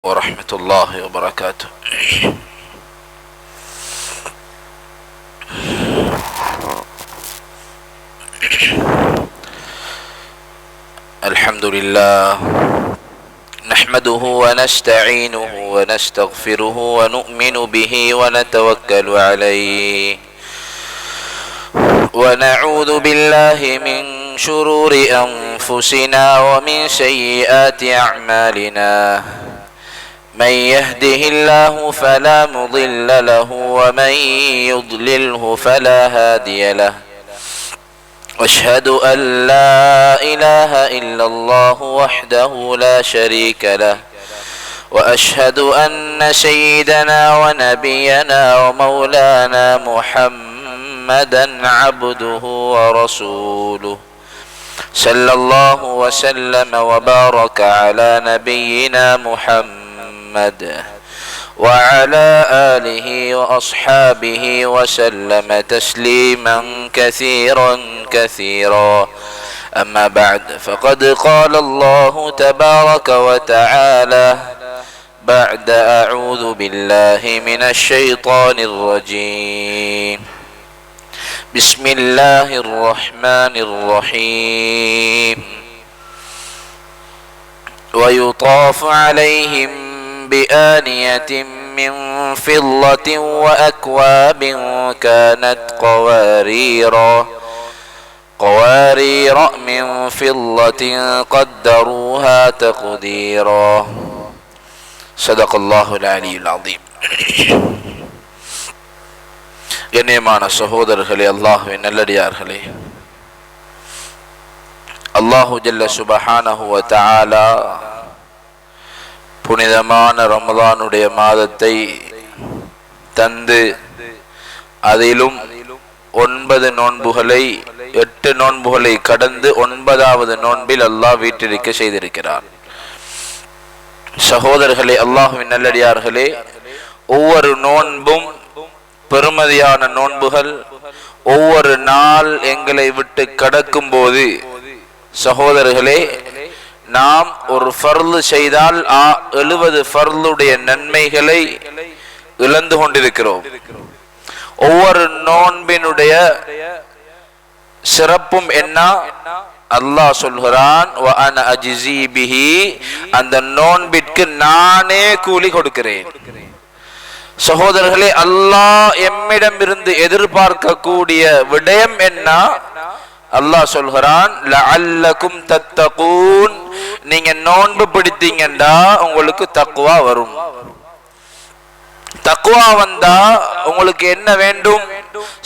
ورحمة الله وبركاته. الحمد لله نحمده ونستعينه ونستغفره ونؤمن به ونتوكل عليه ونعوذ بالله من شرور أنفسنا ومن سيئات أعمالنا من يهده الله فلا مضل له ومن يضلله فلا هادي له واشهد أن لا إله إلا الله وحده لا شريك له وأشهد أن سيدنا ونبينا ومولانا محمدا عبده ورسوله صلى الله وسلم وبارك على نبينا محمد وعلى آله وأصحابه وسلم تسليما كثيرا أما بعد فقد قال الله تبارك وتعالى بعد أعوذ بالله من الشيطان الرجيم بسم الله الرحمن الرحيم ويطاف عليهم بآنية من فضة وأكواب كانت قوارير من فضة قدروها تقديرا صدق الله العلي العظيم. கண்ணியமான சகோதரர்களே, அல்லாஹ்வின் நல்லடியார்களே, அல்லாஹு ஜல்ல சுபஹானஹு வ தஆலா புனிதமான ரமலானுடைய மாதத்தை தந்து அதிலும் 9 நோன்புகளை 8 நோன்புகளை கடந்து 9வது நோன்பில் அல்லாஹ் வீற்றிருக்க செய்திருக்கிறார். சகோதரர்களே, அல்லாஹ்வின் நல்லடியார்களே, ஒவ்வொரு நோன்பும் பெருமதியான நோன்புகள். ஒவ்வொரு நாள் எங்களை விட்டு கடக்கும் போது சகோதரர்களே, நாம் ஒரு ஃபர்லு செய்தால் 70 ஃபர்லுடைய நன்மைகளை இழந்து கொண்டிருக்கிறோம். ஒவ்வொரு நோன்பினுடைய சிறப்பும் என்ன? அல்லாஹ் சொல்கிறான், வ அன அஜ்ஸி பிஹி, அந்த நோன்பிற்கு நானே கூலி கொடுக்கிறேன். சகோதரர்களே, அல்லாஹ் எம்மிடம் இருந்து எதிர்பார்க்கக்கூடிய விடயம் என்ன? அல்லாஹ் சொல்கிறான், லஅல்லகும் தத்தகூன், நீங்க நோன்பு பிடித்தீங்கண்டா உங்களுக்கு தக்வா வரும். தக்வா வந்தா உங்களுக்கு என்ன வேண்டும்?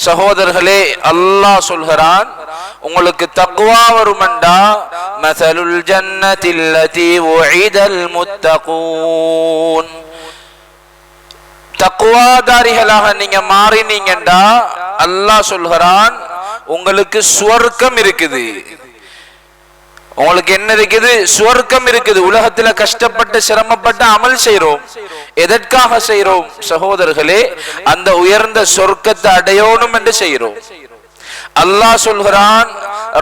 சகோதரர்களே, அல்லாஹ் சொல்கிறான், உங்களுக்கு தக்வா வரும்டா மஸலுல் ஜன்னத்தில்லதி உஇதல் முத்தகூன், தக்வாதாரிகளாக நீங்க மாறினீங்கண்டா அல்லாஹ் சொல்கிறான், உங்களுக்கு சுவர்க்கம் இருக்குது. உங்களுக்கு என்ன இருக்குது? சுவர்க்கம் இருக்குது. உலகத்துல கஷ்டப்பட்டு சிரமப்பட்டு அமல் செய்றோம். எதற்காக செய்றோம்? சகோதரர்களே, அந்த உயர்ந்த சொர்க்கத்தை அடையணும் என்று செய்றோம். அல்லாஹ் சொல்கிறான்,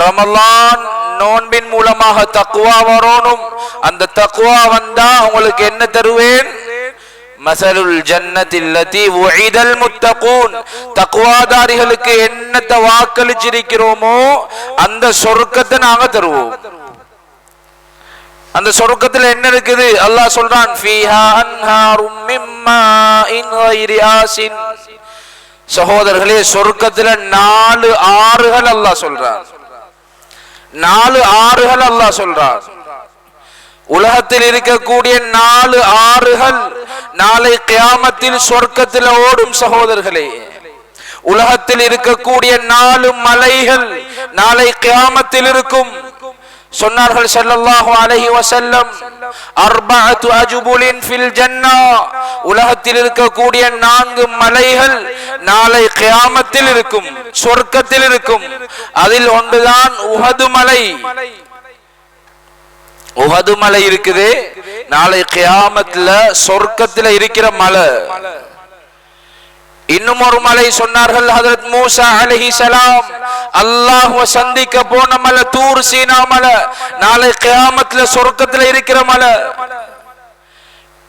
ரமலான் நோன்பின் மூலமாக தக்வா வரணும். அந்த தக்வா வந்தா உங்களுக்கு என்ன தருவேன்? மஸலுல் ஜன்னத்தில்லதி உஇதல் முத்தகூன், தக்வாதாரிகளுக்கு என்னத்தை வாக்களிச்சிருக்கிறோமோ அந்த சொர்க்கத்தை நாங்க தருவோம். அந்த சொர்க்கத்துல என்ன இருக்குது? அல்லாஹ் சொல்றான், ஃபீஹா அன்ஹாரும் மின் மாஇன் கைரி ஆசின். சகோதரர்களே, சொர்க்கத்துல 4 ஆறுகள் அல்லாஹ் சொல்றான். 4 ஆறுகள் அல்லாஹ் சொல்றான். உலகத்தில் இருக்கக்கூடிய 4 ஆறுகள் நாளை கியாமத்தில் சொர்க்கத்தில் ஓடும். சகோதரர்களே, உலகத்தில் இருக்கக்கூடிய 4 மலைகள் நாளை கியாமத்தில் இருக்கும். சொன்னார்கள் ஸல்லல்லாஹு அலைஹி வஸல்லம், அர்பஅத்து அஜ்புலின் ஃபில் ஜன்னah, உலகத்தில் இருக்கக்கூடிய 4 மலைகள் நாளை கியாமத்தில் இருக்கும், சொர்க்கத்தில் இருக்கும். அதில் ஒன்றுதான் உஹது மலை. உஹது மலை இருக்குது, நாளை கியாமத்துல சொர்க்கத்துல இருக்கிற மலை. இன்னும் ஒரு மலை சொன்னார்கள், ஹஜ்ரத் மூசா அலைஹிஸ்ஸலாம் அல்லாஹ்வை சந்திக்க போன மலை தூர் சீனா மலை, நாளை கியாமத்துல சொர்க்கத்துல இருக்கிற மலை.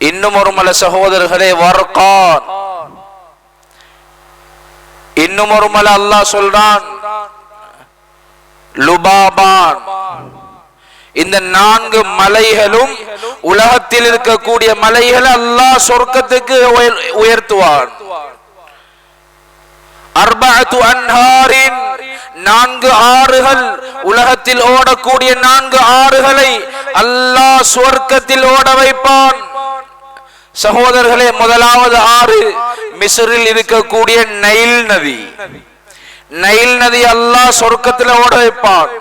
இன்னும் ஒரு மலை சகோதரர்களே வர்கான். இன்னும் ஒரு மலை அல்லாஹ் சொல்றான் லுபாபான். இந்த 4 மலைகளும் உலகத்தில் இருக்கக்கூடிய மலைகளை அல்லாஹ் சொர்க்கத்துக்கு உயர்த்துவான். அர்பஅத்து அன்ஹாரின் 4 ஆறுகள், உலகத்தில் ஓடக்கூடிய 4 ஆறுகளை அல்லாஹ் சொர்க்கத்தில் ஓட வைப்பான். சகோதரர்களே, முதலாவது ஆறு மிஸ்ரில் இருக்கக்கூடிய நைல் நதி. நைல் நதி அல்லாஹ் சொர்க்கத்தில் ஓட வைப்பான்.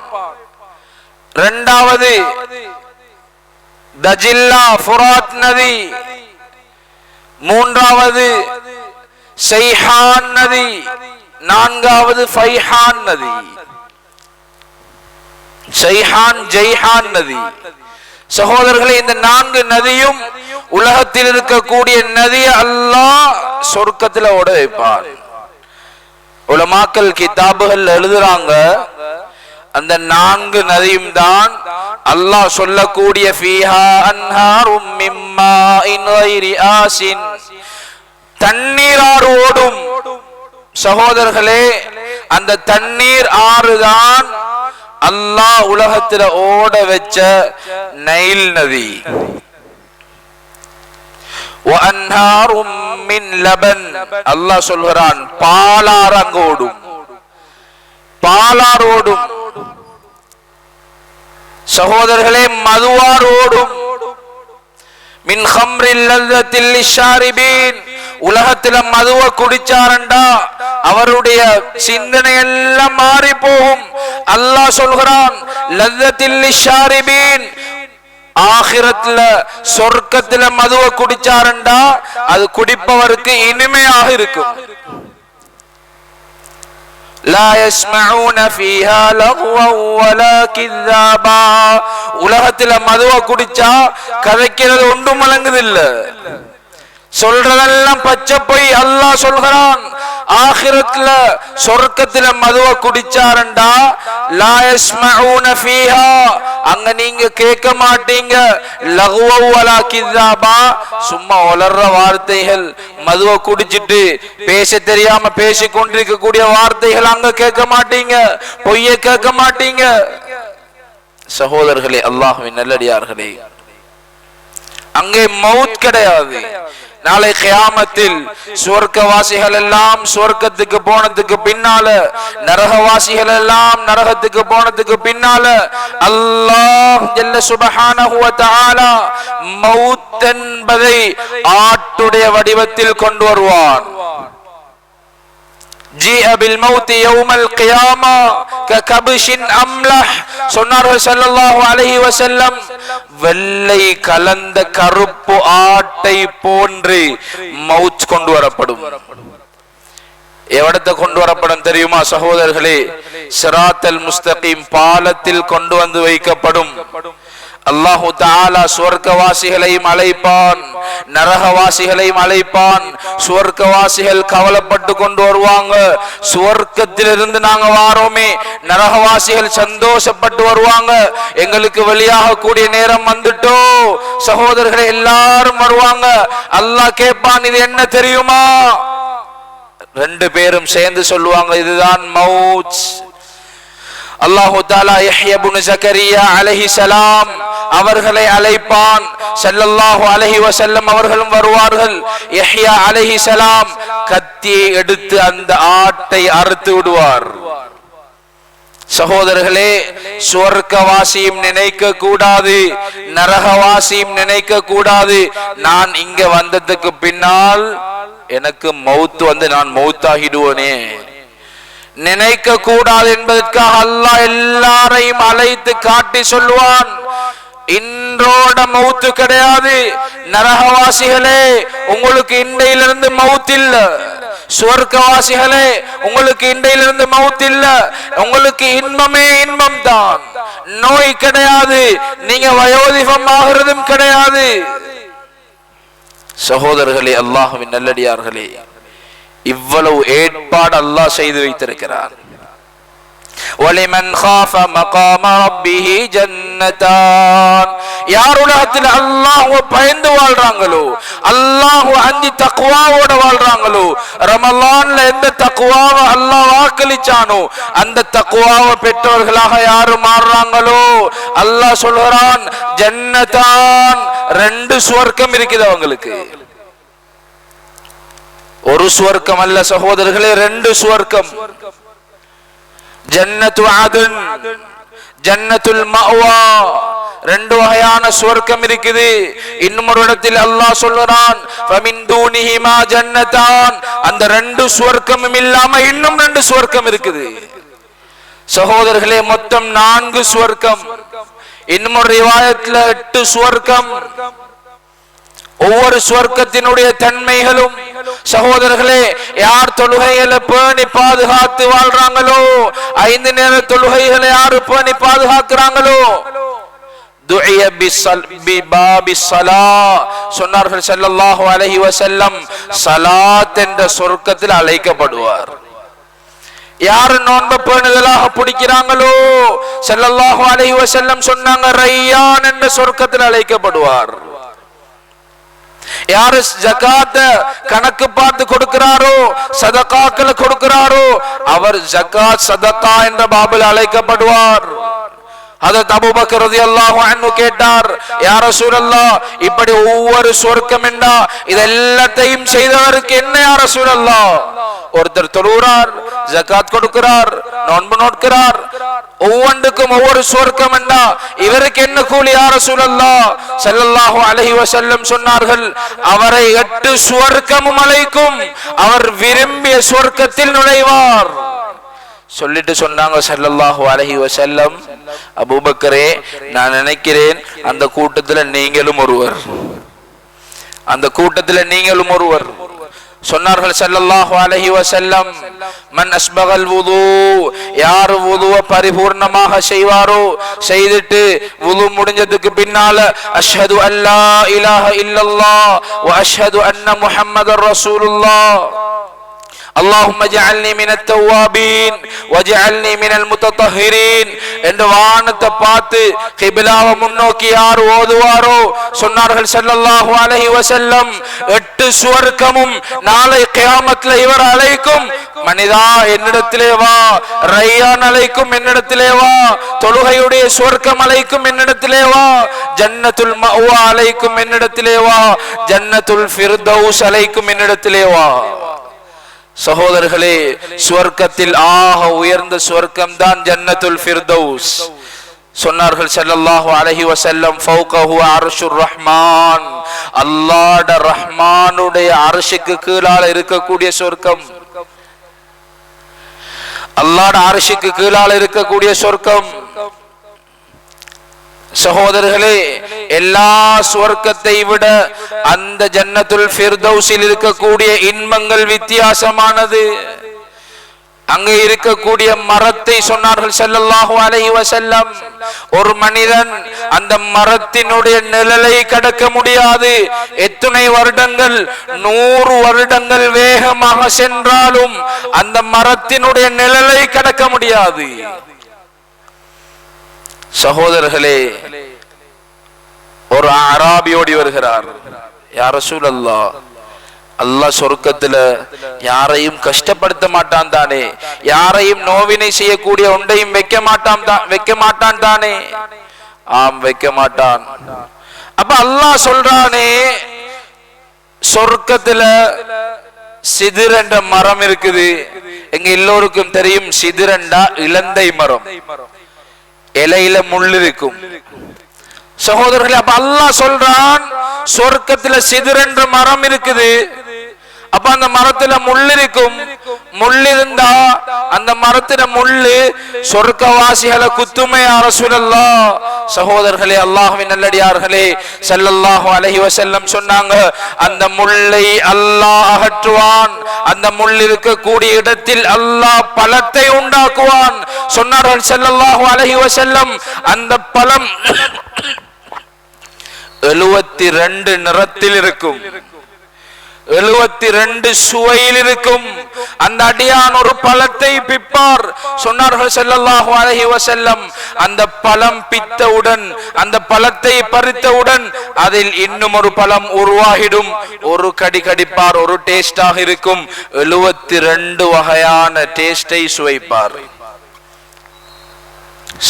இரண்டாவது தஜில்லா ஃபுராத் நதி. மூன்றாவது சைஹான் நதி. நான்காவது ஃபைஹான் நதி. சைஹான் ஜைஹான் நதி. சகோதரர்களே, இந்த 4 நதியும் உலகத்தில் இருக்கக்கூடிய நதியை அல்லாஹ் சொர்க்கத்தில் ஓட வைப்பான். உலமாக்கள் கிதாபுகள் எழுதுறாங்க, அந்த 4 நதியும் தான் அல்லாஹ் சொல்லக்கூடிய ஃபீஹா அன்ஹாரும் மின் மாஇன் கைரி ஆசின், தண்ணீர் ஆறு ஓடும். சகோதரர்களே, அந்த தண்ணீர் ஆறு தான் அல்லாஹ் உலகத்தில் ஓட வச்ச நைல் நதி. வஅன்ஹாரும் மின் லபன், அல்லாஹ் சொல்கிறான் பாலாறு அங்கு ஓடும், பாலாறு ஓடும். சகோதரர்களே, மதுவார் ஓடும். மின் ஹம்ரில் லல்லத்தில் லிஷாரிபீன், உலகத்துல மதுவை குடிச்சாரண்டா அவருடைய சிந்தனை எல்லாம் மாறி போகும். அல்லாஹ் சொல்கிறான் லல்லத்தில் லிஷாரிபீன், ஆகிரத்துல சொர்க்கத்துல மதுவை குடிச்சாரண்டா அது குடிப்பவருக்கு இனிமையாக இருக்கும். லா யஸ்மஊன ஃபீஹா லஹ்வா வலா கிஸாபா, உலகத்துல மதுவை குடிச்சா கதைக்கிறது ஒன்றும் விளங்குதில்ல, சொல்றதெல்லாம் பச்சை பொய். அல்லாஹ் சொல்கிறான் ஆகிரத்துல சொர்க்கத்துல மதுவை குடிச்சாரண்டா லா யஸ்மஊன ஃபீஹா, அங்க நீங்க கேட்க மாட்டீங்க லஹ்வா வலா கிஸாபா, சும்மா உலர்ற வார்த்தைகள், மதுவை குடிச்சிட்டு பேச தெரியாம பேசி கொண்டிருக்கக்கூடிய வார்த்தைகள் அங்க கேட்க மாட்டீங்க, பொய்ய கேட்க மாட்டீங்க. சகோதரர்களே, அல்லாஹ்வின் நல்லடியார்களே, அங்கே மவுத் கிடையாது. நாளை கியாமத்தில் சுவர்க்கவாசிகள் எல்லாம் சுவர்க்கத்துக்கு போனதுக்கு பின்னால, நரகவாசிகள் எல்லாம் நரகத்துக்கு போனதுக்கு பின்னால அல்லாஹ் ஜல்ல சுப்ஹானஹு வ தஆலா மவுத் என்பதை ஆட்டுடைய வடிவத்தில் கொண்டு வருவான். ஜீஅ பில் மௌத் யௌமல் கியாமா ககப்ஷின் அம்லஹ், சொன்னார்கள் ஸல்லல்லாஹு அலைஹி வஸல்லம், வெள்ளை கலந்த கருப்பு ஆட்டை போன்று மவுத் கொண்டு வரப்படும். எவடத்தை கொண்டு வரப்படும் தெரியுமா சகோதரர்களே? சிராத்தல் முஸ்தகீம் பாலத்தில் கொண்டு வந்து வைக்கப்படும். அல்லாஹு தஆலா சுவர்க்கவாசிகளையும் அழைப்பான், நரகவாசிகளையும் அழைப்பான். சுவர்க்கவாசிகள் கவலைப்பட்டு கொண்டு வருவாங்க, சுவர்க்கத்திலிருந்து நாங்க வாரோமே. நரகவாசிகள் சந்தோஷப்பட்டு வருவாங்க, எங்களுக்கு வெளியாக கூடிய நேரம் வந்துட்டோ. சகோதரர்களே, எல்லாரும் வருவாங்க. அல்லாஹ் கேட்பான், இது என்ன தெரியுமா? 2 பேரும் சேர்ந்து சொல்லுவாங்க, இதுதான் மவுத். அல்லாஹு தஆலா யஹ்யா இப்னு ஜக்கரியா அலைஹிஸ்ஸலாம் அவர்களை அழைப்பான். ஸல்லல்லாஹு அலைஹி வஸல்லம் அவர்களும் வருவார்கள். யஹ்யா அலைஹிஸ்ஸலாம் கத்தியை எடுத்து அந்த ஆட்டை அறுத்து விடுவார். சகோதரர்களே, சுவர்க்கவாசியும் நினைக்க கூடாது, நரகவாசியும் நினைக்க கூடாது, நான் இங்க வந்ததுக்கு பின்னால் எனக்கு மவுத் வந்து நான் மவுத்தாகிடுவேனே நினைக்க கூடாது என்பதற்காக அல்லாஹ் எல்லாரையும் அழைத்து காட்டி சொல்லுவான், இன்றோட மவுத்து கிடையாது. நரகவாசிகளே, உங்களுக்கு இன்றையிலிருந்து மவுத் இல்ல. சுவர்க்கவாசிகளே, உங்களுக்கு இன்றையிலிருந்து மவுத் இல்ல. உங்களுக்கு இன்பமே இன்பம் தான், நோய் கிடையாது, நீங்க வயோதிபம் ஆகிறதும் கிடையாது. சகோதரர்களே, அல்லாஹ்வின் நல்லடியார்களே, இவ்வளவு ஏற்பாடு அல்லாஹ் செய்து வைத்திருக்கிறார். வலிமன் காஃப மகாம ரப்பிஹி ஜன்னத் ஜன்னதான். யார் உலகத்தில் அல்லாஹ்வை பயந்து வாழ்றாங்களோ, அல்லாஹ்வை அஞ்சி தக்வாவோட வாழ்றாங்களோ, ரமலான்ல எந்த தக்வாவை அல்லாஹ் வாக்களிச்சானோ அந்த தக்வாவை பெற்றவர்களாக யாரு மாறுறாங்களோ அல்லாஹ் சொல்றான் ஜன்னதான். 2 சுவர்க்கம் இருக்குது அவங்களுக்கு. ஒரு சுவர்க்கம் அல்ல சகோதரர்களே, 2 சுவர்க்கம். ஜன்னத்து அதன், ஜன்னத்துல் மஅவா, 2 வகையான சுவர்க்கம் இருக்குது. இன்னும் ஒரு இடத்தில் அல்லாஹ் சொல்றான் ஃபமின் தூனிஹிமா ஜன்னதான். அந்த 2 சுவர்க்கமும் இல்லாம இன்னும் 2 சுவர்க்கம் இருக்குது சகோதரர்களே. மொத்தம் 4 சுவர்க்கம். இன்னும் ஒரு ரிவாயத்துல 8 சுவர்க்கம். ஒவ்வொரு சுவர்க்கத்தினுடைய தன்மைகளும் சகோதரர்களே, யார் தொழுகைகளை பேணி பாதுகாத்து வாழ்றாங்களோ, 5 நேர தொழுகைகளை யாரு பேணி பாதுகாக்கிறாங்களோ, துஇய பிபாபிஸ் ஸலாத் சொன்னார்கள் ஸல்லல்லாஹு அலைஹி வஸல்லம், ஸலாத் என்ற சொர்க்கத்தில் அழைக்கப்படுவார். யார் நோன்பு பேணுதலாக பிடிக்கிறாங்களோ ஸல்லல்லாஹு அலைஹி வஸல்லம் சொன்னாங்க, ரையான் என்ற சொர்க்கத்தில் அழைக்கப்படுவார். யாரு ஜகாத்த கணக்கு பார்த்து கொடுக்கிறாரோ, சதகாக்களை கொடுக்கிறாரோ, அவர் ஜகாத் சதகா என்ற பாபில் அழைக்கப்படுவார். ஹஜ்ரத் அபூபக்கர் ரலியல்லாஹு அன்ஹு கேட்டார், யா ரசூலல்லாஹ், இப்படி ஒவ்வொரு சொர்க்கம் என்றா இதெல்லாத்தையும் செய்தவருக்கு என்ன யா ரசூலல்லாஹ்? ஒருத்தர் தொழுகிறார், ஜகாத் கொடுக்கிறார், நோன்பு நோட்கிறார், ஒவ்வொன்றுக்கும் ஒவ்வொரு சொர்க்கம் என்றா இவருக்கு என்ன கூலி யா ரசூலல்லாஹ்? ஸல்லல்லாஹு அலைஹி வஸல்லம் சொன்னார்கள், அவரை 8 சுவர்க்கமும் அழைக்கும், அவர் விரும்பிய சொர்க்கத்தில் நுழைவார். சொல்லிட்டு சொன்னாங்க ஸல்லல்லாஹு அலைஹி வஸல்லம், அபூபக்கரே, நான் நினைக்கிறேன் அந்த கூட்டத்துல நீங்களும் ஒருவர், அந்த கூட்டத்துல நீங்களும் ஒருவர். சொன்னார்கள் ஸல்லல்லாஹு அலைஹி வஸல்லம், மன் அஸ்பகல் வுது, யார் வுதுவை பரிபூர்ணமாக செய்வாரோ, செய்துட்டு வுது முடிஞ்சதுக்கு பின்னால அஷ்ஹது அல்லா இலாஹ இல்லல்லாஹ் வ அஷ்ஹது அன்ன முஹம்மதர் ரசூலுல்லாஹ் اللهم اجعلني من التوابين واجعلني من المتطهرين என்று வானத்தை பார்த்து கிப்லாவை முன்னோக்கி யார் ஓதுவாரோ சொன்னார்கள் ஸல்லல்லாஹு அலைஹி வஸல்லம், 8 சுவர்க்கமும் நாளை கியாமத்ல இவர் அழைக்கும், மனிதா என்னிடத்திலே வா, ரையான் அழைக்கும் என்னிடத்திலே வா, தொழுகையுடைய சுவர்க்கம் அழைக்கும் என்னிடத்திலே வா, ஜன்னத்துல் மஅவா அழைக்கும் என்னிடத்திலே வா, ஜன்னத்துல் ஃபிர்தௌஸ் அழைக்கும் என்னிடத்திலே வா. சகோதரர்களே, சுவர்க்கத்தில் ஆக உயர்ந்த சுவர்க்கம் தான் ஜன்னத்துல் ஃபிர்தௌஸ். சொன்னார்கள் ஸல்லல்லாஹு அலைஹி வஸல்லம், ஃபௌகஹு அர்ஷுர் ரஹ்மான், அல்லாஹ்ட ரஹ்மானுடைய அர்ஷுக்கு கீழால இருக்கக்கூடிய சொர்க்கம், அல்லாஹ்ட அர்ஷுக்கு கீழால இருக்கக்கூடிய சொர்க்கம். சகோதரர்களே, எல்லா சுவர்க்கத்தை விட அந்த ஜன்னத்துல் ஃபிர்தௌஸில் இருக்கக்கூடிய இன்பங்கள் வித்தியாசமானது. அங்கே இருக்கக்கூடிய மரத்தை சொன்னார்கள் ஸல்லல்லாஹு அலைஹி வஸல்லம், ஒரு மனிதன் அந்த மரத்தினுடைய நிழலை கடக்க முடியாது. எத்தனை வருடங்கள், 100 வருடங்கள் வேகமாக சென்றாலும் அந்த மரத்தினுடைய நிழலை கடக்க முடியாது. சகோதரர்களே, ஒரு அராபி ஓடி வருகிறார், யா ரசூலல்லாஹ், அல்லாஹ் சொர்க்கத்துல யாரையும் கஷ்டப்படுத்த மாட்டான் தானே, யாரையும் நோவினை செய்யக்கூடிய ஒன்றையும் வைக்க மாட்டான் தானே? ஆம், வைக்க மாட்டான். அப்ப அல்லாஹ் சொல்றானே, சொர்க்கத்துல சிதிர் என்ற மரம் இருக்குது. எங்க எல்லோருக்கும் தெரியும், சிதிரண்டா இலந்தை மரம், இலையில முள் இருக்கும். சகோதரர்களே, அப்ப அல்லாஹ் சொல்றான், சொர்க்கத்துல சிதிர் என்ற மரம் இருக்குது. அப்ப அந்த மரத்துல முள் இருக்கும். முள் இருந்தா அந்த மரத்துல முள்ளு சொர்க்கவாசிகளை குத்துமே யா ரசூலல்லாஹ். சகோதரர்களே, அல்லாஹ்வின் நல்லடியார்களே, ஸல்லல்லாஹு அலைஹி வஸல்லம் சொன்னாங்க, அந்த முள்ளை அல்லாஹ் அகற்றுவான், அந்த முள் இருக்கக்கூடிய இடத்தில் அல்லாஹ் பழத்தை உண்டாக்குவான். சொன்னார்கள் ஸல்லல்லாஹு அலைஹி வஸல்லம், அந்த பழம் 72 நிறத்தில் இருக்கும். 72 சுவையில் இருக்கும். அந்த அடியான் ஒரு பழத்தை பிப்பார். சொன்னார்கள் ஸல்லல்லாஹு அலைஹி வஸல்லம், அந்த பழம் பித்தவுடன், அந்த பழத்தை பறித்தவுடன் அதில் இன்னும் ஒரு பழம் உருவாகிடும். ஒரு கடி கடிப்பார், ஒரு டேஸ்டாக இருக்கும். 72 வகையான டேஸ்டை சுவைப்பார்.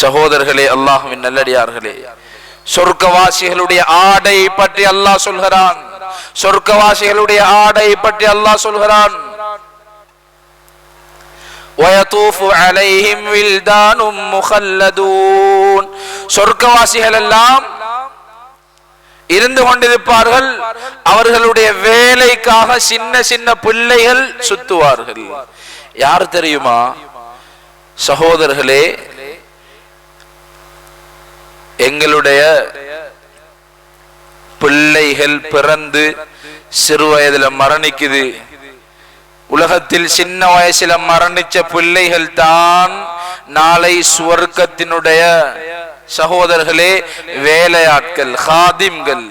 சகோதரர்களே, அல்லாஹ்வின் நல்லடியார்களே, சொர்க்கவாசிகளுடைய ஆடை பற்றி அல்லாஹ் சொல்கிறான். சொர்க்கவாசிகளுடைய ஆடை பற்றி அல்லாஹ் சொல்கிறான். وَيَطُوفُ عَلَيْهِمْ وِلْدَانٌ مُخَلَّدُونَ. சொர்க்கவாசிகள் எல்லாம் இருந்து கொண்டிருப்பார்கள். அவர்களுடைய வேலைக்காக சின்ன சின்ன பிள்ளைகள் சுத்துவார்கள். யார் தெரியுமா சகோதரர்களே? எங்களுடைய பிள்ளைகள் பிறந்து சிறு வயதுல மரணிக்குது. உலகத்தில் சின்ன வயசுல மரணிச்ச பிள்ளைகள் தான் நாளை சுவர்க்கத்தினுடைய சகோதரர்களே வேலையாட்கள், ஹாதிம்கள்.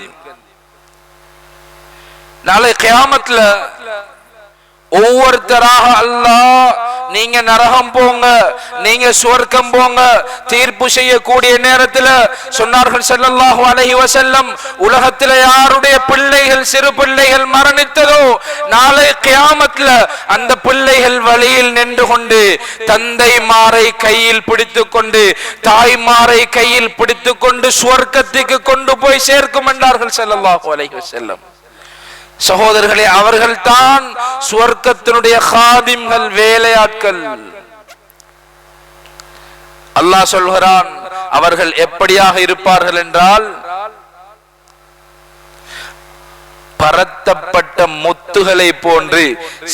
நாளை கியாமத்ல ஒவ்வொருத்தராக அல்லாஹ் நீங்க நரகம் போங்க, நீங்க சுவர்க்கம் போங்க தீர்ப்பு செய்யக்கூடிய நேரத்தில் சொன்னார்கள் ஸல்லல்லாஹு அலைஹி வஸல்லம், உலகத்தில் யாருடைய பிள்ளைகள் சிறு பிள்ளைகள் மரணித்ததோ நாளை கியாமத்ல அந்த பிள்ளைகள் வழியில் நின்று கொண்டு தந்தைமாரை கையில் பிடித்துக் கொண்டு தாய்மாரை கையில் பிடித்துக் கொண்டு சுவர்க்கத்துக்கு கொண்டு போய் சேர்க்கும் என்றார்கள் ஸல்லல்லாஹு அலைஹி வஸல்லம். சகோதரர்களே, அவர்கள் தான் சுவர்க்கத்தினுடைய ஹாதிம்கள், வேலையாட்கள். அல்லாஹ் சொல்கிறான், அவர்கள் எப்படியாக இருப்பார்கள் என்றால் பரத்தப்பட்ட முத்துகளை போன்று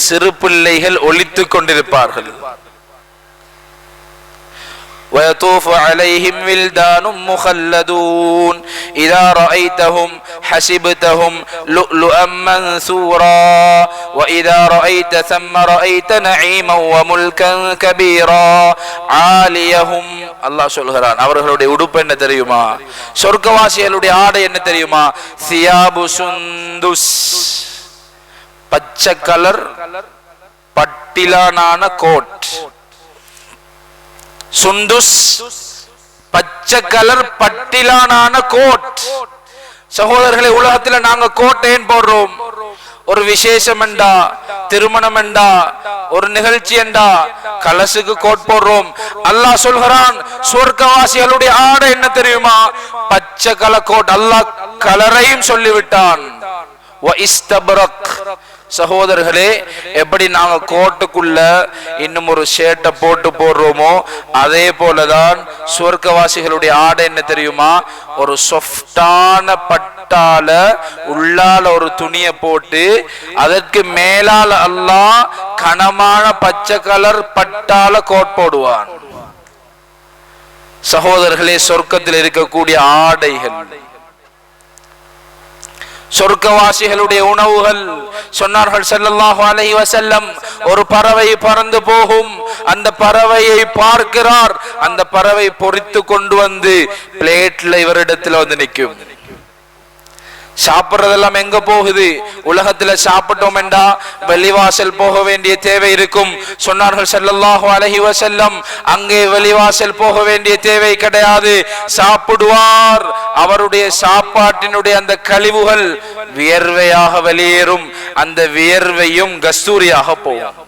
சிறு பிள்ளைகள் ஒலித்துக் கொண்டிருப்பார்கள். وَيَطُوفُ عَلَيْهِمْ وِلْدَانٌ مُخَلَّدُونَ إِذَا رَأَيْتَهُمْ حَسِبْتَهُمْ لُؤْلُؤًا مَنْثُورًا وَإِذَا رَأَيْتَ ثَمَّ رَأَيْتَ نَعِيمًا وَمُلْكًا كَبِيرًا عَالِيَهُمْ. அல்லாஹ் சொல்கிறான், அவர்களுடைய உடுப்பு என்ன தெரியுமா? சொர்க்கவாசிகளுடைய ஆடை என்ன தெரியுமா? சியாபு சுந்துஸ், பச்சை கலர் பட்டிலான கோட். சுந்துஸ் பச்சை கலர் பட்டிலான கோட். சகோதரர்களே, உலகத்தில் நாங்க கோட் ஏன் போடுறோம்? ஒரு விசேஷம் என்றா, திருமணம் என்றா, ஒரு நிகழ்ச்சி என்றா கலசுக்கு கோட் போடுறோம். அல்லாஹ் சொல்கிறான், சொர்க்கவாசிகளுடைய ஆடை என்ன தெரியுமா? பச்சை கலர் கோட். அல்லாஹ் கலரையும் சொல்லிவிட்டான். சகோதரர்களே, எப்படி நாங்க கோட்டுக்குள்ள இன்னும் ஒரு ஷர்ட்டை போட்டு போடுறோமோ அதே போலதான் சுவர்க்கவாசிகளுடைய ஆடை என்ன தெரியுமா? ஒரு சாஃப்டான பட்டால உள்ளால ஒரு துணியை போட்டு அதற்கு மேலால அல்லாஹ் கனமான பச்சை கலர் பட்டால கோட் போடுவான். சகோதரர்களே, சொர்க்கத்தில் இருக்கக்கூடிய ஆடைகள், சொர்க்கவாசிகளுடைய உணவுகள். சொன்னார்கள் ஸல்லல்லாஹு அலைஹி வஸல்லம், ஒரு பறவை பறந்து போகும், அந்த பறவையை பார்க்கிறார், அந்த பறவை பொரித்து கொண்டு வந்து பிளேட்ல இவரிடத்துல வந்து நிற்கும். சாப்பிடுறதெல்லாம் எங்க போகுது? உலகத்துல சாப்பிட்டோம் என்றா வெளிவாசல் போக வேண்டிய தேவை இருக்கும். சொன்னார்கள் ஸல்லல்லாஹு அலைஹி வஸல்லம், அங்கே வெளிவாசல் போக வேண்டிய தேவை கிடையாது. சாப்பிடுவார், அவருடைய சாப்பாட்டினுடைய அந்த கழிவுகள் வியர்வையாக வெளியேறும், அந்த வியர்வையும் கஸ்தூரியாக போகும்.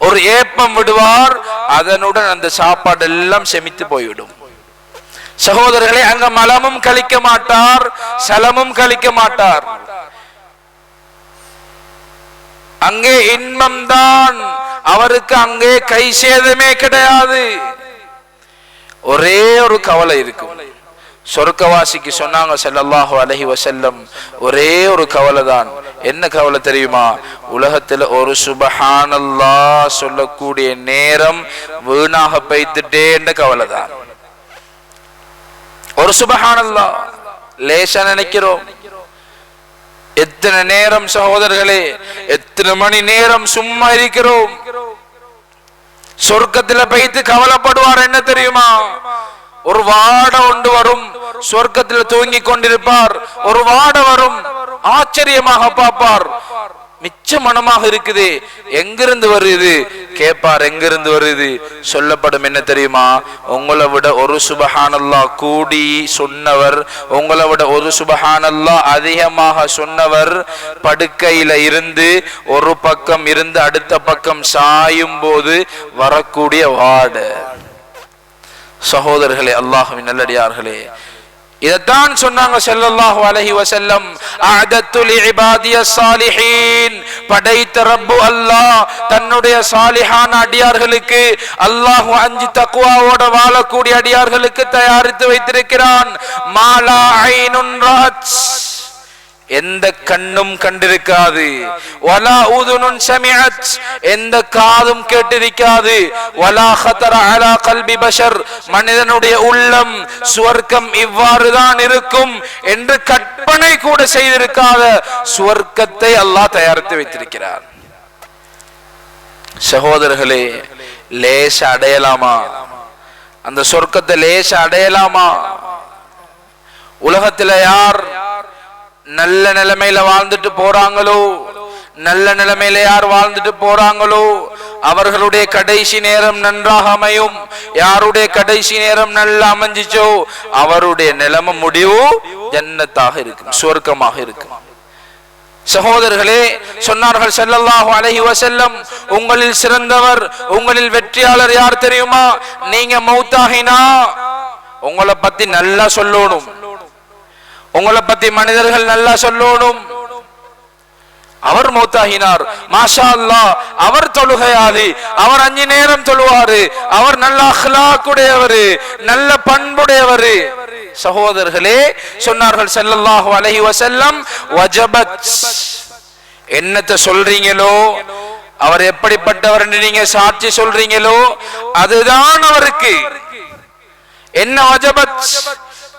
ஒரு ஏப்பம் விடுவார், அதனுடன் அந்த சாப்பாடு எல்லாம் செமித்து போய்விடும். சகோதரர்களே, அங்க மலமும் கழிக்க மாட்டார், சலமும் கழிக்க மாட்டார். அங்கே இன்பம்தான் அவருக்கு, அங்கே கை சேதமே கிடையாது. ஒரே ஒரு கவலை இருக்கும். சொர்க்கவாசிக்கு சொன்னாங்க ஸல்லல்லாஹு அலைஹி வஸல்லம், ஒரே ஒரு கவலை தான். என்ன கவலை தெரியுமா? உலகத்துல ஒரு சுப்ஹானல்லாஹ் சொல்லக்கூடிய நேரம் வீணாக பெய்துட்டே என்ற கவலை தான். ஒரு சுப்ஹானல்லாஹ் லேசா நினைக்கிறோம். எத்தனை நேரம் சகோதரர்களே, எத்தனை மணி நேரம் சும்மா இருக்கிறோம். சொர்க்கத்துல போய்த்து கவலைப்படுவார். என்ன தெரியுமா? ஒரு வாட ஒன்று வரும், சொர்க்கத்தில் தூங்கி கொண்டிருப்பார், ஒரு வாட வரும், ஆச்சரியமாக பார்ப்பார். மிச்ச மனமாக இருக்குது. எங்கிருந்து வருது கேட்பார், எங்கிருந்து வருது? சொல்லப்படும் என்ன தெரியுமா? உங்களை விட ஒரு சுபஹானல்லாஹ் கூடி சொன்னவர், உங்களை விட ஒரு சுபஹானல்லாஹ் அதிகமாக சொன்னவர் படுக்கையில இருந்து ஒரு பக்கம் இருந்து அடுத்த பக்கம் சாயும் போது வரக்கூடிய வாடு. சகோதரர்களே, அல்லாஹ்வின் நல்லடியார்களே, இதத்தான் சொன்னாங்க ஸல்லல்லாஹு அலைஹி வஸல்லம், அஅதத்து லிஇபாதியஸ் ஸாலிஹீன், படைத்த ரப்பு அல்லாஹ் தன்னுடைய சாலிஹான அடியார்களுக்கு, அல்லாஹ் அஞ்சி தக்வாவோட வாழக்கூடிய அடியார்களுக்கு தயாரித்து வைத்திருக்கிறான். மாலா ஐனுன் ரஅத், எந்த கண்ணும் கண்டிருக்காது, வலா உதுனுன் சமிஅத், எந்த காதும் கேட்டிருக்காது, வலா ஹதர அலா கல்பி பஷர், மனிதனுடைய உள்ளம் சுவர்க்கம் இவ்வாறுதான் இருக்கும் என்று கற்பனை கூட செய்திருக்காத சுவர்க்கத்தை அல்லாஹ் தயாரித்து வைத்திருக்கிறார். சகோதரர்களே, லேச அடையலாமா? அந்த சொர்க்கத்தை லேச அடையலாமா? உலகத்துல யார் நல்ல நிலைமையில வாழ்ந்துட்டு போறாங்களோ, நல்ல நிலைமையில யார் வாழ்ந்துட்டு போறாங்களோ அவர்களுடைய கடைசி நேரம் நன்றாக அமையும். யாருடைய கடைசி நேரம் நல்லா அமைஞ்சிச்சோ அவருடைய நிலைமை முடிவு ஜன்னத்தாக இருக்கும், சுவர்க்கமாக இருக்கும். சகோதரர்களே, சொன்னார்கள் ஸல்லல்லாஹு அலைஹி வஸல்லம், உங்களில் சிறந்தவர், உங்களில் வெற்றியாளர் யார் தெரியுமா? நீங்க மௌத்தாகினா உங்களை பத்தி நல்லா சொல்லணும், உங்களை பத்தி மனிதர்கள் நல்லா சொல்லணும். அவர் மௌத்தாகினார், மாஷா அல்லாஹ், அவர் தொழுகையாளி, அவர் 5 நேரம் தொழுவாரு, அவர் நல்ல அக்லாக் உடையவர், நல்ல பண்புடையவர். சகோதரர்களே, சொன்னார்கள் ஸல்லல்லாஹு அலைஹி வஸல்லம், வஜபத், என்னத்தை சொல்றீங்களோ, அவர் எப்படிப்பட்டவர் என்று நீங்க சாட்சி சொல்றீங்களோ அதுதான் அவருக்கு. என்ன வஜபத்,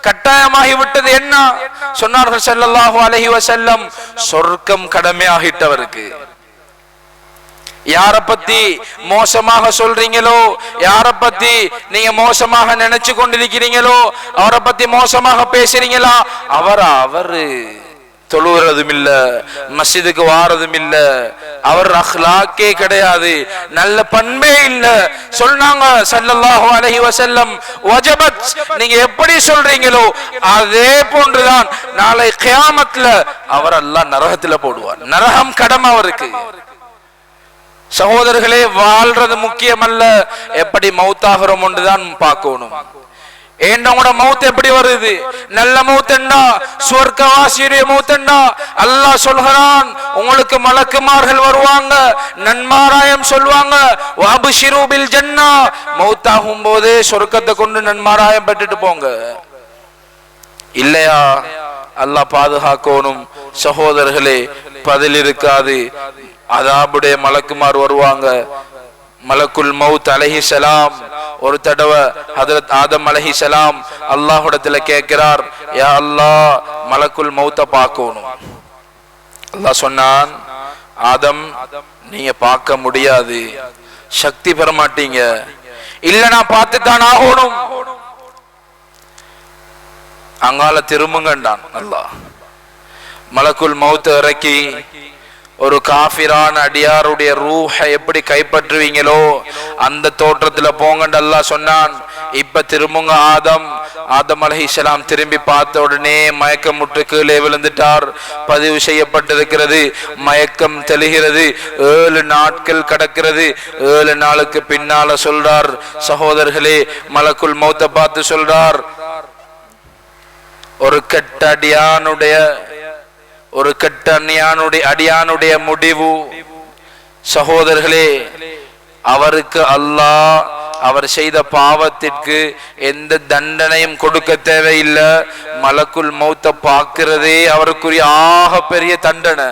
கட்டாயமாகி விட்டது என்ன? சொன்னார்கள் ஸல்லல்லாஹு அலைஹி வஸல்லம், சொர்க்கம் கடமையாகிட்டவருக்கு. யார பத்தி மோசமாக சொல்றீங்களோ, யார பத்தி நீங்க மோசமாக நினைச்சு கொண்டிருக்கிறீங்களோ, அவரை பத்தி மோசமாக பேசுறீங்களா, அவரு தொழுகிறதும் இல்ல, மஸ்ஜிதுக்கு வாரதும் இல்ல, அவர் அக்லாக்கே கிடையாது, நல்ல பண்பே இல்ல. சொன்னாங்க ஸல்லல்லாஹு அலைஹி வஸல்லம், வஜபத், நீங்க எப்படி சொல்றீங்களோ அதே போன்றுதான் நாளை கியாமத்ல அவர் அல்லாஹ் நரகத்துல போடுவார். நரகம் கடமை அவருக்கு. சகோதரர்களே, வாழ்றது முக்கியமல்ல, எப்படி மௌத்தாகிறோம் ஒன்றுதான் பார்க்கணும். ஏண்டோட மௌத் எப்படி வருது? நல்ல மௌத்தண்டா, சுவர்க்கவாசியுடைய மௌத்தண்டா. அல்லாஹ் சொல்கிறான், உங்களுக்கு மலக்குமார்கள் வருவாங்க, நன்மாராயம் சொல்வாங்க, வஅப்ஷிரு பில் ஜன்னா, மௌத்தாகும் போதே சொர்க்கத்தை கொண்டு நன்மாராயம் பெற்றுட்டு போங்க. இல்லையா? அல்லாஹ் பாதுகாக்கணும். சகோதரர்களே, பதில் இருக்காது. அதாபுடைய மலக்குமார் வருவாங்க. மலக்குல் மௌத் அலைஹிஸ்ஸலாம் ஒரு தடவை ஹஜ்ரத் ஆதம் அலைஹிஸ்ஸலாம் அல்லாஹ்விடத்துல கேட்கிறார், யா அல்லாஹ், மலக்குல் மௌத்த பார்க்கணும். அல்லாஹ் சொன்னான், ஆதம், நீங்க பார்க்க முடியாது, சக்தி பெற மாட்டீங்க. இல்ல, நான் பார்த்துத்தான் ஆகணும். அங்கால திரும்புங்கண்டான் அல்லாஹ். மலக்குல் மௌத் இறக்கி ஒரு காஃபிரான அடியாருடைய ரூஹை எப்படி கைப்பற்றுவீங்களோ அந்த தோற்றத்துல போங்கன்னு அல்லாஹ் சொன்னான். இப்ப திரும்புங்க ஆதம். ஆதம் அலைஹிஸ்ஸலாம் திரும்பி பார்த்த உடனே மயக்கம் முற்று கீழே விழுந்துட்டார். பதிவு செய்யப்பட்டிருக்கிறது, மயக்கம் தெளிகிறது. 7 நாட்கள் கடக்கிறது. 7 நாளுக்கு பின்னால சொல்றார், சகோதரர்களே, மலக்குல் மௌத்த பார்த்து சொல்றார், ஒரு கெட்ட அடியானுடைய முடிவு. சகோதரர்களே, அவருக்கு அல்லாஹ் அவர் செய்த பாவத்திற்கு எந்த தண்டனையும் கொடுக்க தேவையில்லை. மலக்குல் மௌத்த பார்க்கிறதே அவருக்குரிய ஆக பெரிய தண்டனை.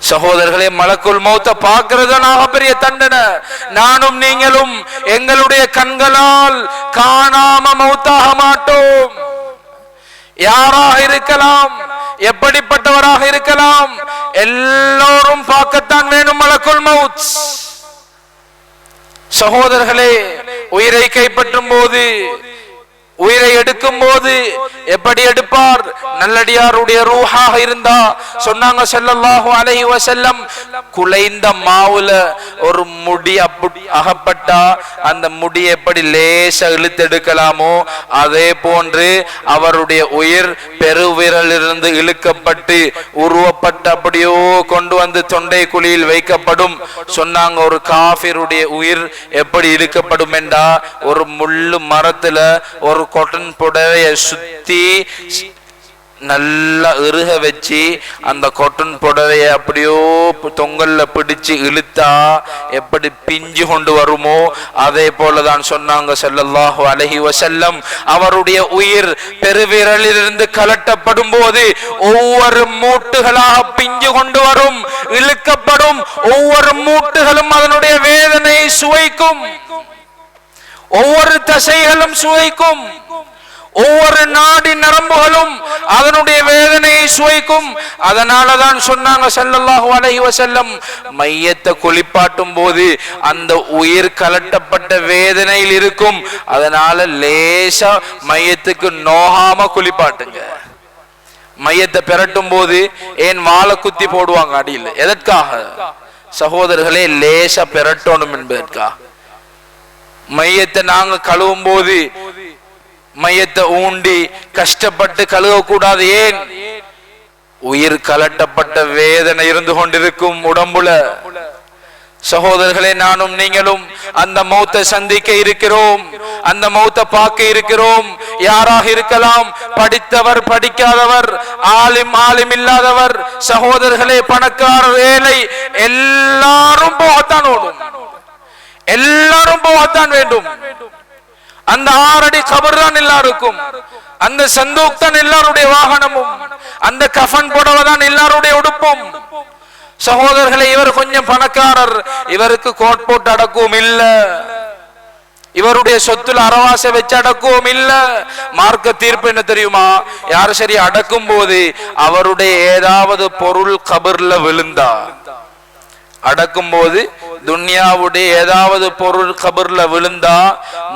சகோதரர்களே, மலக்குல் மௌத்த பார்க்கிறது ஆக பெரிய தண்டனை. நானும் நீங்களும் எங்களுடைய கண்களால் காணாம மௌத்தாக மாட்டோம். யாராக இருக்கலாம், எப்படிப்பட்டவராக இருக்கலாம், எல்லோரும் பார்க்கத்தான் வேணும் மலக்குல் மௌத். சகோதரர்களே, உயிரை கைப்பற்றும் போது உயிரை எடுக்கும் போது எப்படி எடுப்பார்? நல்லடியாருடைய ரூஹாக இருந்தா சொன்னாங்க ஸல்லல்லாஹு அலைஹி வஸல்லம், குலைந்த மாவுல ஒரு முடி அகப்பட்டா அந்த முடி எப்படி லேசா இழுத்தெடுக்கலாமோ அதே போன்று அவருடைய உயிர் பெருவிரலிருந்து இழுக்கப்பட்டு உருவப்பட்டு அப்படியோ கொண்டு வந்து தொண்டை குழியில் வைக்கப்படும். சொன்னாங்க, ஒரு காஃபிருடைய உயிர் எப்படி இழுக்கப்படும் என்றா, ஒரு முள்ளு மரத்துல ஒரு காட்டன் புடவைய சுத்தி நல்லா இறுக வச்சு அந்த காட்டன் புடவைய அப்படியோ தொங்கல்ல பிடிச்சு இழுத்தா எப்படி பிஞ்சு கொண்டு வருமோ அதே போலதான் சொன்னாங்க ஸல்லல்லாஹு அலைஹி வஸல்லம், அவருடைய உயிர் பெருவிரலிலிருந்து கலட்டப்படும் போது ஒவ்வொரு மூட்டுகளாக பிஞ்சு கொண்டு வரும், இழுக்கப்படும். ஒவ்வொரு மூட்டுகளும் அதனுடைய வேதனையை சுவைக்கும், ஒவ்வொரு தசைகளும் சுவைக்கும், ஒவ்வொரு நாடி நரம்புகளும் அதனுடைய வேதனையை சுவைக்கும். அதனாலதான் சொன்னாங்க ஸல்லல்லாஹு அலைஹி வஸல்லம், மையத்தை குளிப்பாட்டும் போது அந்த உயிர் கலட்டப்பட்ட வேதனையில் இருக்கும். அதனால லேசா மையத்துக்கு நோகாம குளிப்பாட்டுங்க. மையத்தை பெரட்டும் போது ஏன் வாழை குத்தி போடுவாங்க அடியில், எதற்காக? சகோதரர்களே, லேசா பெரட்டணும் என்பதற்காக. மையத்தை நாங்க கழுவும் போது மையத்தை ஊண்டி கஷ்டப்பட்டு கழுவ கூடாது. ஏன்? உயிர் கலட்டப்பட்ட வேதனை இருந்து கொண்டிருக்கும் உடம்புல. சகோதரர்களே, நானும் நீங்களும் அந்த மௌத்தை சந்திக்க இருக்கிறோம், அந்த மௌத்தை பார்க்க இருக்கிறோம். யாராக இருக்கலாம், படித்தவர் படிக்காதவர், ஆலிம் ஆலிம் இல்லாதவர், சகோதரர்களே, பணக்காரர் ஏழை, எல்லாரும் போகத்தான் ஓடும், எல்லாரும் போகத்தான் வேண்டும். அந்த 6 அடி கபர் தான் எல்லாருக்கும், அந்த சந்தூக் தான் எல்லாருடைய வாகனமும், அந்த கஃன் புடவை தான் எல்லாருடைய உடுப்பும். சகோதரர்களை, இவர் கொஞ்சம் பணக்காரர், இவருக்கு கோட் போட்டு அடக்கவும் இல்ல, இவருடைய சொத்துல அரவாசை வச்சு அடக்கவும் இல்ல. மார்க்க தீர்ப்பு என்ன தெரியுமா? யாரு சரி அடக்கும் போது அவருடைய ஏதாவது பொருள் கபர்ல விழுந்தா, அடக்கும் போது துன்யாவுடைய ஏதாவது பொருள் கபர்ல விழுந்தா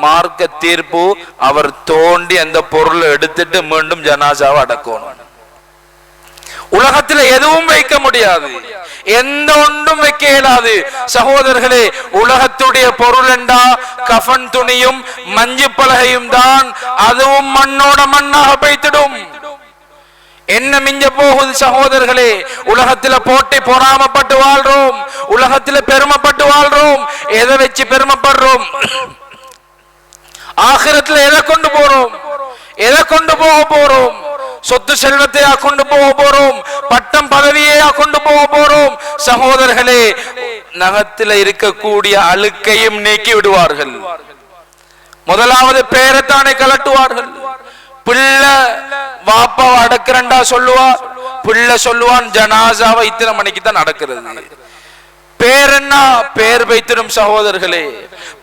மார்க்க தீர்ப்பு, அவர் தோண்டி அந்த பொருளை எடுத்துட்டு மீண்டும் ஜனாசாவை அடக்கணும். உலகத்துல எதுவும் வைக்க முடியாது, எந்த ஒன்றும் வைக்க இயலாது. சகோதரர்களே, உலகத்துடைய பொருள் என்றா கஃன் துணியும் மஞ்சு பலகையும் தான், அதுவும் மண்ணோட மண்ணாக வைத்திடும். என்ன மிஞ்ச போகுது சகோதரர்களே? உலகத்துல போட்டி பொறாமப்பட்டு வாழ்றோம், உலகத்துல பெருமைப்பட்டு வாழ்றோம். எதை வச்சு பெருமைப்படுறோம்? ஆகிரத்துல எதை கொண்டு போறோம்? எதை கொண்டு போக போறோம்? சொத்து செல்வத்தையா கொண்டு போக போறோம்? பட்டம் பதவியா கொண்டு போக போறோம்? சகோதரர்களே, நகத்துல இருக்கக்கூடிய அழுக்கையும் நீக்கி விடுவார்கள். முதலாவது பேரத்தானே கலட்டுவார்கள். பிள்ளை வாப்பாவை அடக்கிறண்டா சொல்லுவார், பிள்ளை சொல்லுவான் ஜனாசாவை இத்தனை மணிக்கு தான் நடக்கிறது. பேர் என்ன? பேர் வைத்திடும் சகோதரர்களே,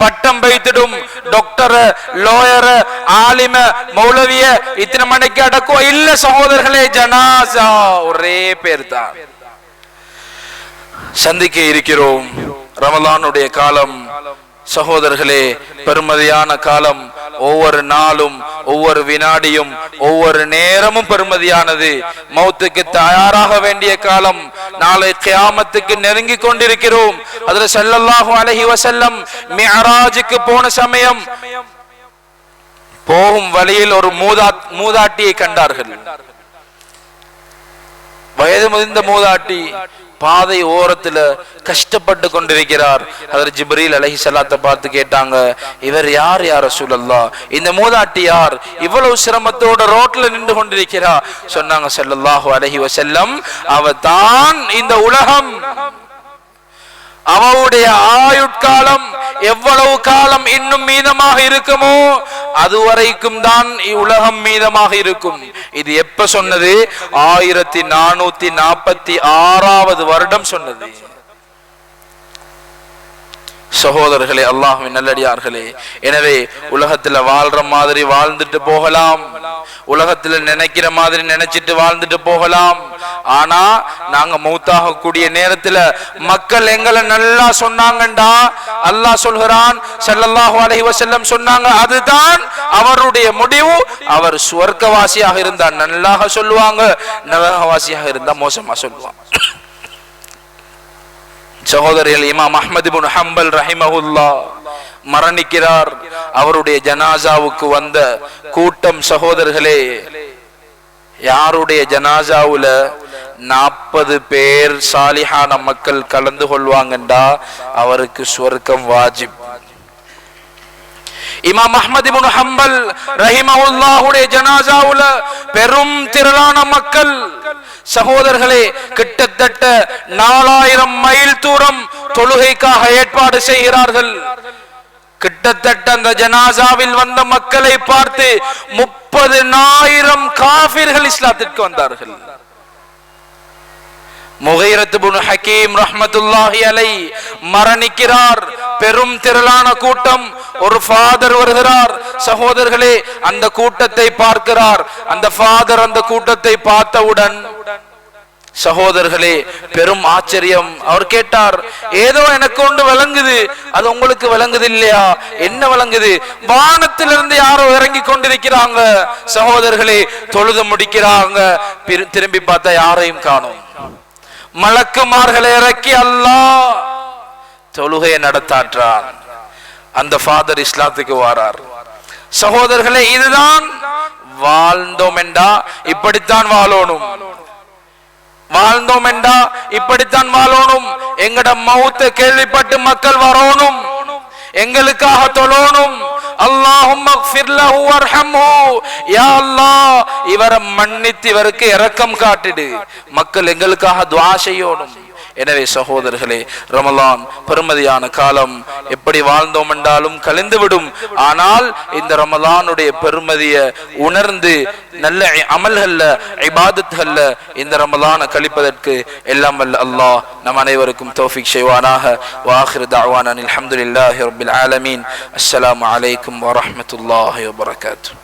பட்டம் வைத்திடும். டாக்டர், லாயர், ஆலிம, மௌலவிய இத்தனை மணிக்கு அடக்குவா இல்ல சகோதரர்களே, ஜனாசா ஒரே பேர் தான். சந்திக்க இருக்கிறோம். ரமலானுடைய காலம் சகோதரர்களே, பெருமதியான காலம். ஒவ்வொரு நாளும், ஒவ்வொரு வினாடியும், ஒவ்வொரு நேரமும் பெருமதியானது. மௌத்துக்கு தயாராக வேண்டிய காலம். நாளை கியாமத்துக்கு நெருங்கி கொண்டிருக்கிறோம். அதுல ஸல்லல்லாஹு அலைஹி வஸல்லம் மிஅராஜுக்கு போன சமயம் போகும் வழியில் ஒரு மூதாட்டியை கண்டார்கள். வயது முதிர்ந்த மூதாட்டி பாதை ஓரத்துல கஷ்டப்பட்டு கொண்டிருக்கிறார். ஹஜ்ரத் ஜிப்ரீல் அலைஹிஸ்ஸலாத்தை பார்த்து கேட்டாங்க, இவர் யார் யா ரசூலல்லாஹ்? இந்த மூதாட்டி யார்? இவ்வளவு சிரமத்தோட ரோட்ல நின்று கொண்டிருக்கிறார். சொன்னாங்க ஸல்லல்லாஹு அலைஹி வஸல்லம், அவ தான் இந்த உலகம். அவளுடைய ஆயுட்காலம் எவ்வளவு காலம் இன்னும் மீதமாக இருக்குமோ அதுவரைக்கும் தான் உலகம் மீதமாக இருக்கும். இது எப்ப சொன்னது? 1446 வருடம் சொன்னது. சகோதரர்களே, அல்லாஹ்வின் நல்லடியார்களே, எனவே உலகத்துல வாழ்ற மாதிரி வாழ்ந்துட்டு போகலாம், உலகத்துல நினைக்கிற மாதிரி நினைச்சிட்டு வாழ்ந்துட்டு போகலாம். ஆனா நாங்க மௌத்தாக கூடிய நேரத்துல மக்கள் எங்களை நல்லா சொன்னாங்கண்டா, அல்லாஹ் சொல்கிறான், ஸல்லல்லாஹு அலைஹி வஸல்லம் சொன்னாங்க, அதுதான் அவருடைய முடிவு. அவர் சுவர்க்கவாசியாக இருந்தா நல்லாக சொல்லுவாங்க, நரகவாசியாக இருந்தா மோசமா சொல்லுவாங்க. சகோதரர்கள், இமாம் அஹ்மத் இப்னு ஹம்பல் ரஹிமஹுல்லாஹ் மரணிக்கிறார். அவருடைய ஜனாசாவுக்கு வந்த கூட்டம், சகோதரர்களே, யாருடைய ஜனாசாவுல 40 பேர் சாலிஹான மக்கள் கலந்து கொள்வாங்கண்டா அவருக்கு சுவர்க்கம் வாஜிப். இமாம் அஹ்மத் இப்னு ஹம்பல் ரஹிமஹுல்லாஹுடைய ஜனாசாவுல பெரும் திரளான மக்கள், சகோதரர்களே, கிட்டத்தட்ட 4000 மைல் தூரம் தொழுகைக்காக ஏற்பாடு செய்கிறார்கள். கிட்டத்தட்ட அந்த ஜனாசாவில் வந்த மக்களை பார்த்து 30,000 காஃபிர்கள் இஸ்லாத்திற்கு வந்தார்கள். முகைரத் இப்னு ஹக்கீம் ரஹ்மத்துல்லாஹி அலைஹி மரணிக்கிறார். பெரும் திரளான கூட்டம், ஒரு ஃபாதர் வருகிறார். சகோதரர்களே, அந்த கூட்டத்தை பார்க்கிறார். அந்த ஃபாதர் அந்த கூட்டத்தை பார்த்தவுடன், சகோதரர்களே, பெரும் ஆச்சரியம். அவர் கேட்டார், ஏதோ எனக்கு ஒன்று விளங்குது, அது உங்களுக்கு விளங்குது இல்லையா? என்ன விளங்குது? வானத்திலிருந்து யாரோ இறங்கி கொண்டிருக்கிறாங்க. சகோதரர்களே, தொழுது முடிக்கிறாங்க. திரும்பி பார்த்தா யாரையும் காணோம். மலக்குமார்களை இறக்கி அல்லாஹ் தொழுகையை நடத்தாற்றான். அந்த ஃபாதர் இஸ்லாத்துக்கு வாரார். சகோதரர்களே, இதுதான் வாழ்ந்தோம் என்றா இப்படித்தான் வாழணும், வாழ்ந்தோம் என்றா இப்படித்தான் வாழணும். எங்கட மௌத்தை கேள்விப்பட்டு மக்கள் வரணும், எங்களுக்காக தொழணும். அல்லாஹும்ம ஃபிர் லஹு வர்ஹம்ஹு, யா அல்லாஹ் இவரை மன்னித்து இவருக்கு இரக்கம் காட்டிடு. மக்கள் எங்களுக்காக துஆ செய்யணும். எனவே சகோதரர்களே, ரமலான் பெருமதியான காலம். எப்படி வாழ்ந்தோம் என்றாலும் கழிந்துவிடும். ஆனால் இந்த ரமலானுடைய பெருமதியை உணர்ந்து நல்ல அமல்கள்ல, இபாதத்கள்ல இந்த ரமலானை கழிப்பதற்கு எல்லாம் வல்ல அல்லாஹ் நம் அனைவருக்கும் தௌஃபீக் செய்வானாக. வஆகிரு தஅவானா அல்ஹம்துலில்லாஹி ரப்பில் ஆலமீன். அஸ்ஸலாமு அலைக்கும் வரஹ்மத்துல்லாஹி வபரகாத்துஹு.